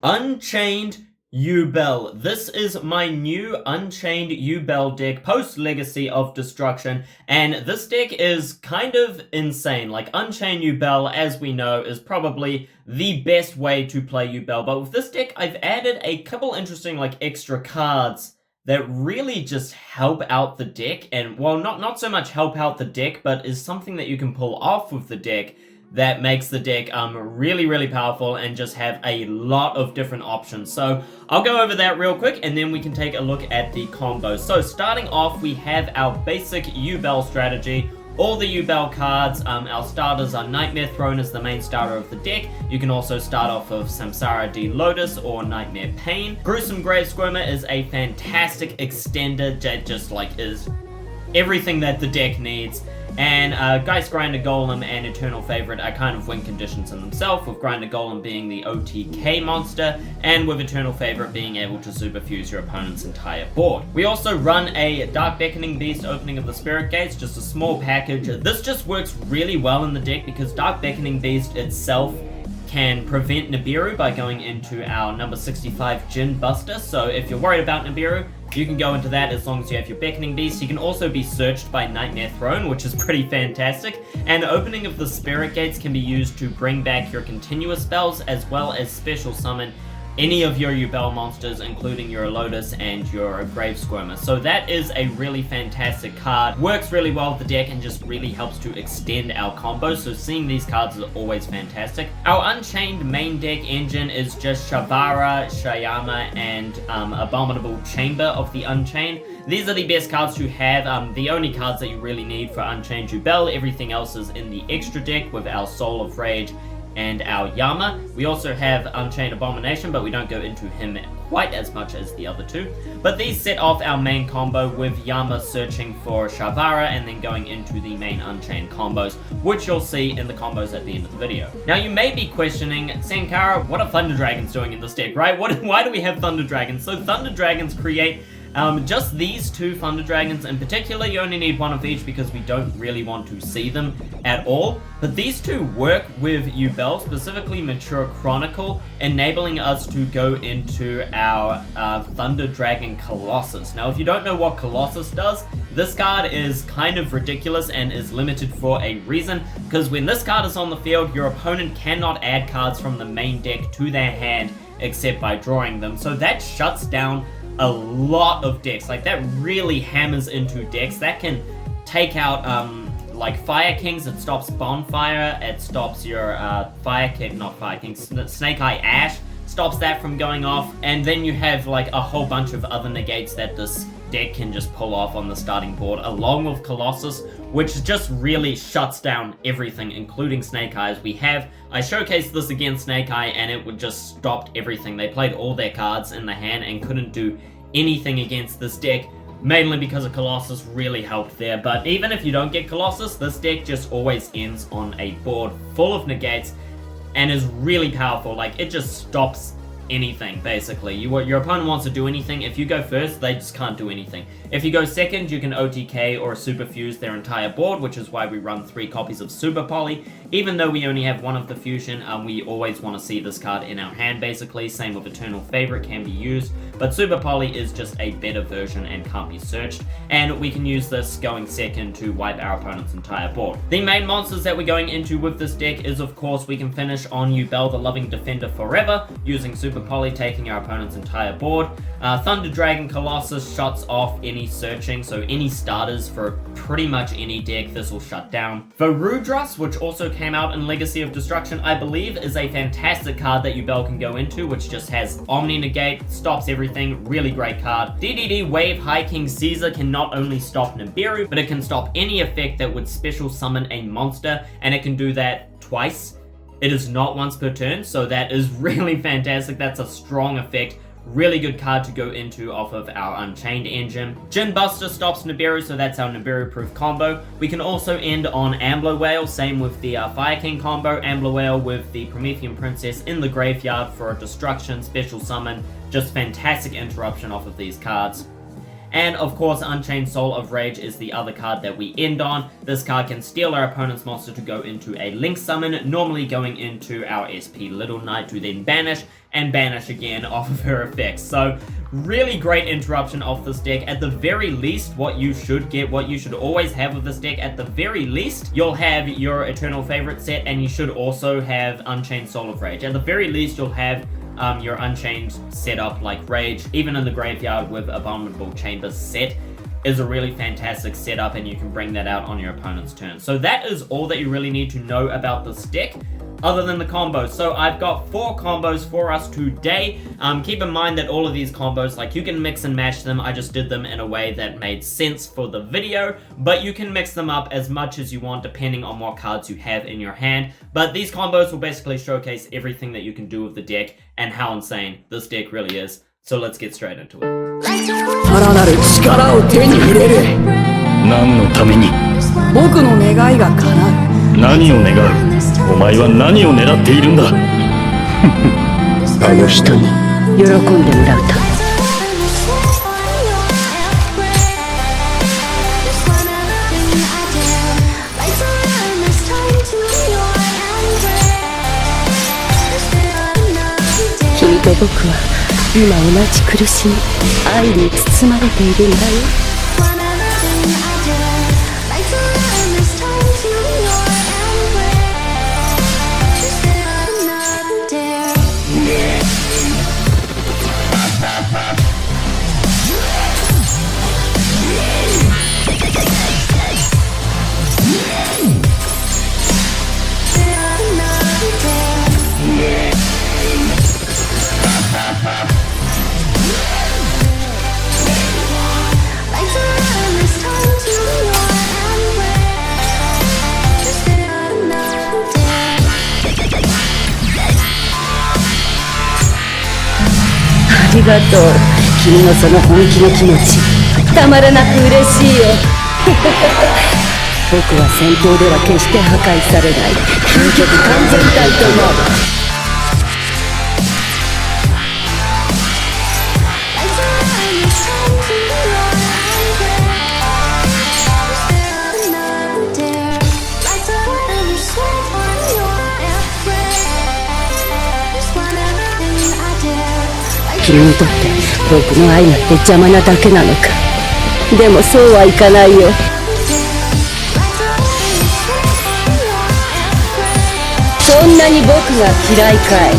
Unchained Yubel. This is my new Unchained Yubel deck post Legacy of Destruction, and this deck is kind of insane. Like, Unchained Yubel, as we know, is probably the best way to play Yubel, but with this deck I've added a couple interesting extra cards that really just help out the deck, and well, not so much help out the deck, but is something that you can pull off with the deck that makes the deck really powerful and just have a lot of different options. So I'll go over that real quick and then we can take a look at the combos. So starting off, we have our basic Yubel strategy. All the Yubel cards, our starters are Nightmare Throne as the main starter of the deck. You can also start off of Samsara D Lotus or Nightmare Pain. Gruesome Grave Squirmer is a fantastic extender that just is everything that the deck needs. And Geist Grinder Golem and Eternal Favorite are kind of win conditions in themselves, with Grinder Golem being the OTK monster, and with Eternal Favorite being able to superfuse your opponent's entire board. We also run a Dark Beckoning Beast Opening of the Spirit Gates, just a small package. This just works really well in the deck because Dark Beckoning Beast itself can prevent Nibiru by going into our number 65 Djinn Buster. So if you're worried about Nibiru, you can go into that as long as you have your Beckoning Beast. You can also be searched by Nightmare Throne, which is pretty fantastic. And Opening of the Spirit Gates can be used to bring back your continuous spells, as well as special summon any of your Yubel monsters, including your Lotus and your Grave Squirmer. So that is a really fantastic card. Works really well with the deck and just really helps to extend our combos. So seeing these cards is always fantastic. Our Unchained main deck engine is just Shavara, Shayama, and Abominable Chamber of the Unchained. These are the best cards to have, the only cards that you really need for Unchained Yubel. Everything else is in the extra deck with our Soul of Rage and our Yama. We also have Unchained Abomination, but we don't go into him quite as much as the other two. But these set off our main combo with Yama searching for Shavara and then going into the main Unchained combos, which you'll see in the combos at the end of the video. Now you may be questioning, Senkara, what are Thunder Dragons doing in this deck, right? Why do we have Thunder Dragons? So Thunder Dragons create just these two Thunder Dragons in particular. You only need one of each because we don't really want to see them at all. But these two work with Yubel, specifically Mature Chronicle, enabling us to go into our Thunder Dragon Colossus. Now, if you don't know what Colossus does, this card is kind of ridiculous and is limited for a reason, because when this card is on the field, your opponent cannot add cards from the main deck to their hand except by drawing them. So that shuts down a lot of decks. That really hammers into decks. That can take out Fire Kings. It stops Bonfire. It stops your Snake Eye Ash. Stops that from going off. And then you have a whole bunch of other negates that this deck can just pull off on the starting board, along with Colossus, which just really shuts down everything, including Snake Eyes. I showcased this against Snake Eye and it would just stopped everything. They played all their cards in the hand and couldn't do anything against this deck, mainly because of Colossus really helped there. But even if you don't get Colossus, this deck just always ends on a board full of negates and is really powerful. It just stops anything, basically. Your opponent wants to do anything. If you go first, they just can't do anything. If you go second, you can OTK or Superfuse their entire board, which is why we run 3 copies of Super Poly. Even though we only have one of the fusion, we always want to see this card in our hand, basically. Same with Eternal Favorite can be used, but Super Poly is just a better version and can't be searched, and we can use this going second to wipe our opponent's entire board. The main monsters that we're going into with this deck is, of course, we can finish on Yubel the Loving Defender forever, using Super Poly, taking our opponent's entire board. Thunder Dragon Colossus shuts off any searching, so any starters for pretty much any deck this will shut down. Varudras, which also came out in Legacy of Destruction, I believe, is a fantastic card that Yubel can go into, which just has Omni Negate, stops everything, really great card. DDD Wave High King Caesar can not only stop Nibiru, but it can stop any effect that would special summon a monster, and it can do that twice. It is not once per turn, so that is really fantastic. That's a strong effect. Really good card to go into off of our Unchained engine. Djinn Buster stops Nibiru, so that's our Nibiru-proof combo. We can also end on Ambler Whale, same with the Fire King combo. Ambler Whale with the Promethean Princess in the graveyard for a destruction, special summon. Just fantastic interruption off of these cards. And of course, Unchained Soul of Rage is the other card that we end on. This card can steal our opponent's monster to go into a Link Summon, normally going into our SP Little Knight to then banish, and banish again off of her effects. So really great interruption of this deck. At the very least, what you should get, what you should always have with this deck, at the very least, you'll have your Eternal Favorite set, and you should also have Unchained Soul of Rage. At the very least, you'll have your Unchained setup like Rage, even in the graveyard with Abominable Chambers set, is a really fantastic setup, and you can bring that out on your opponent's turn. So that is all that you really need to know about this deck, other than the combos. So I've got 4 combos for us today. Keep in mind that all of these combos, like, you can mix and match them. I just did them in a way that made sense for the video, but you can mix them up as much as you want depending on what cards you have in your hand. But these combos will basically showcase everything that you can do with the deck and how insane this deck really is. So let's get straight into it. さらなる力を手に入れる。何のために？僕の願いが叶う。何を願う？お前は何を狙っているんだ？あの人に喜んでもらうため。君と僕は今同じ苦しみ、愛に包まれているんだよ。ありがとう。君のその本気の気持ち、たまらなく嬉しいよ。僕は戦闘では決して破壊されない究極完全体となる。君にとって僕の愛なんて邪魔なだけなのか。でもそうはいかないよ。そんなに僕が嫌いかい。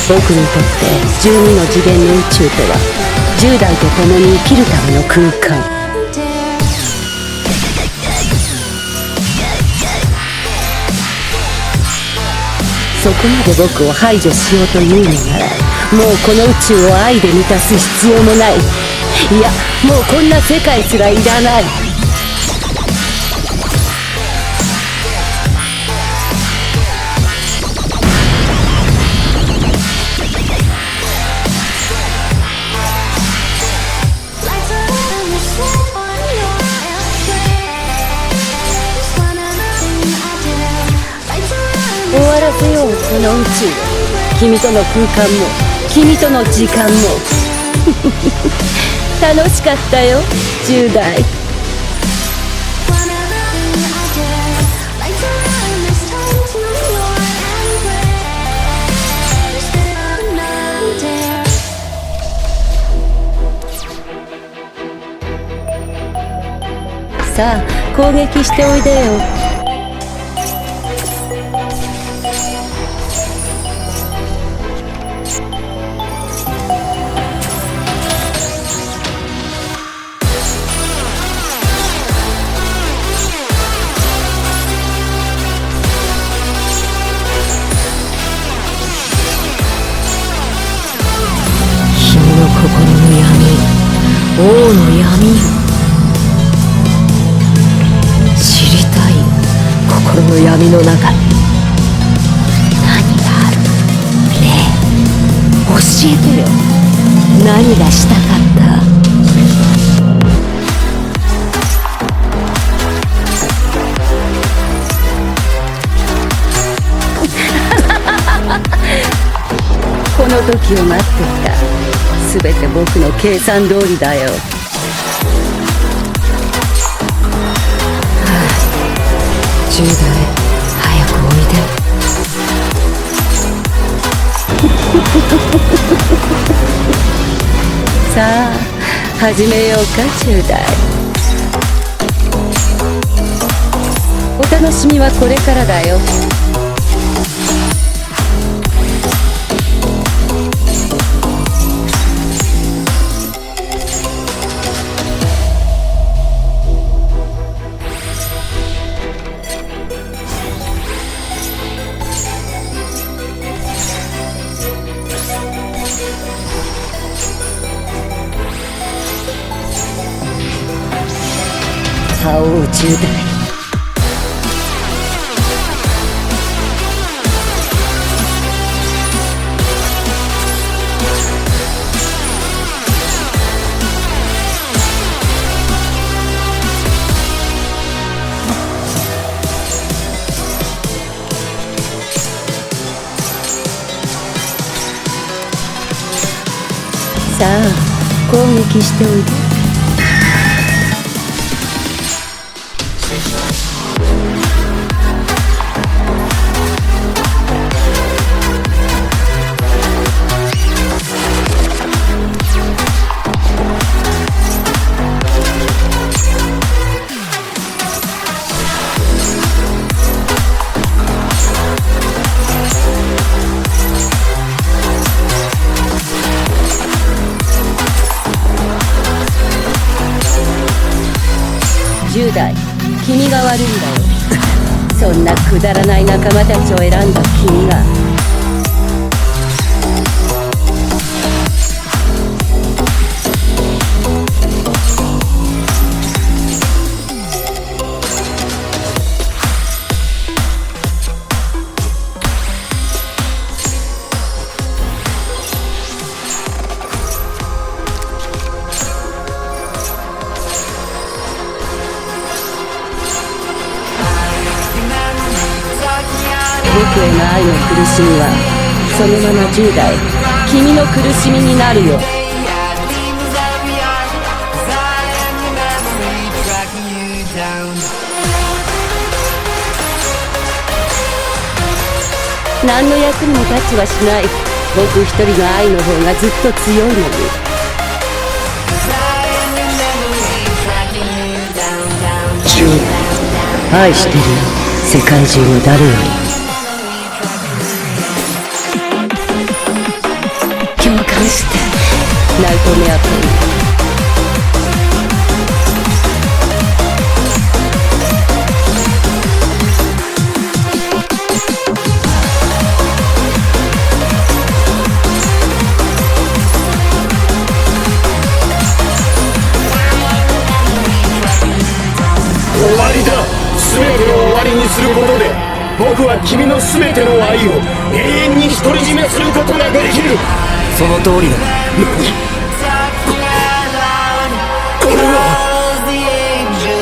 僕にとって12の次元の宇宙とは10代と共に生きるための空間。そこまで僕を排除しようというのなら、もうこの宇宙を愛で満たす必要もない。いや、もうこんな世界すらいらない。終わらせよう、この宇宙を。君との空間も君との時間も楽しかったよ、10代。さあ攻撃しておいでよ。王の闇よ、知りたい。心の闇の中に何がある？ねえ、教えてよ。何がしたかった？この時を待っていた。全て僕の計算通りだよ。10代早くおいで。さあ始めようか10代。お楽しみはこれからだよ。覇王10代。さあ攻撃しておいで。10代、君が悪いんだよ。そんなくだらない仲間たちを選んだ君が。僕への愛の苦しみはそのまま10代君の苦しみになるよ。何の役にも立ちはしない。僕一人の愛の方がずっと強いのに。10愛してるよ、世界中の誰より。共感してナイトメア君。終わりだ。全てを終わりにすることで僕は君の全ての愛を永遠に独り占めすることができる。その通りだ。これは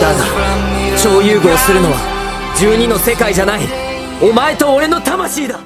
だが超融合するのは12の世界じゃない、お前と俺の魂だ。